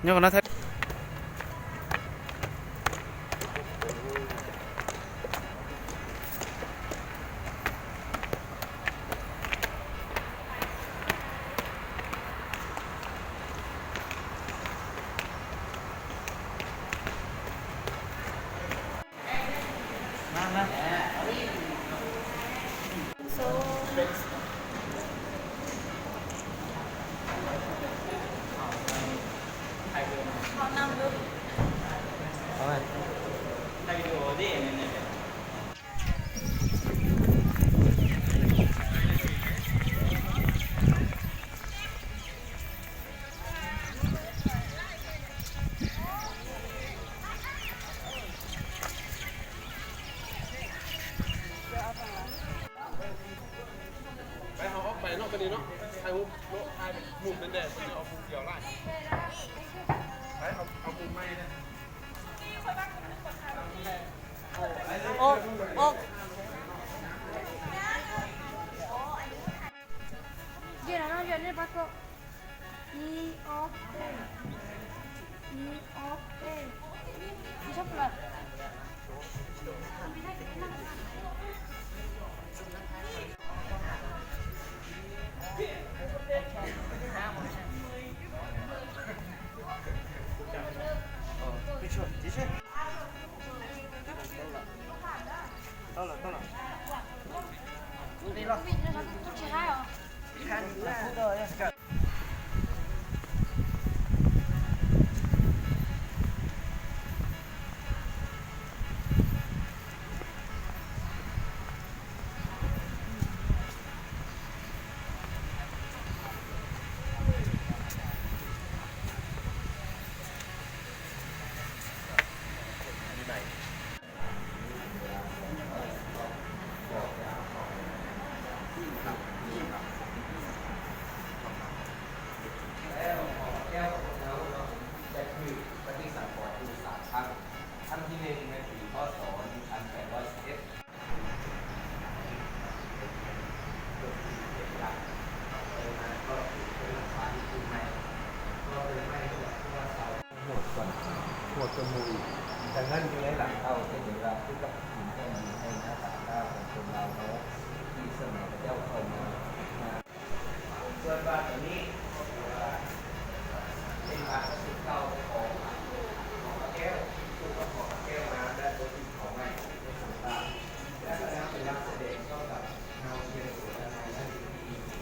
nhớ còn nó thấyไปเอาออกไปเนาะไปดีเนาะไอ้หุบโลไอ้หมุนเป็นแดดมันจะเอาหุบเกี่ยวไล่ไปเอาหุบไม้เนี่ยโอ้โอ้Gira, no, yo le paso I-O-P I-O-P Bisa pelan Tao là Ini satu tuh cerai ohหัวจมูกดังนั้นมีหลังเท่าเช่นเดียวกับที่กับหินแท่งหินให้หน้าตาหน้าของคนเราเขาที่เสนอพระเจ้าเข้ามาส่วนบาทตัวนี้เป็นบาทสุดเก่าของแก้วสุดของแก้วมาและตัวที่ของใหม่ในสงครามและก็ยังเป็นรับแสดงเข้ากับเงาเทียนสวยในด้านที่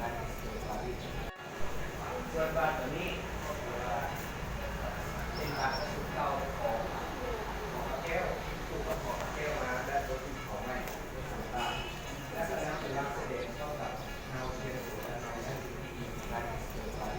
งานเกี่ยวกับส่วนบาทตัวนี้เป็นบาทสุดเก่าของแก้วสุดของแก้วมาและตัวที่ของใหม่ในสงครามและก็ยังเป็นรับแสดงเข้ากับเงาเทียนสวยในด้านที่งานเกี่ยวกับ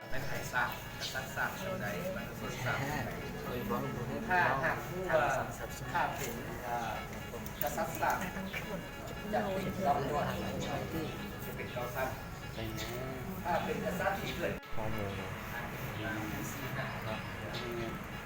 เป็นไข่สากสักสากส่วนใดมันสดสากถ้าหากถ้าเป็นกระซักสากจะเป็นก้อนด้วยจะเป็นก้อนซักถ้าเป็นกระซักที่เกิด có mùa 4-5 ครับ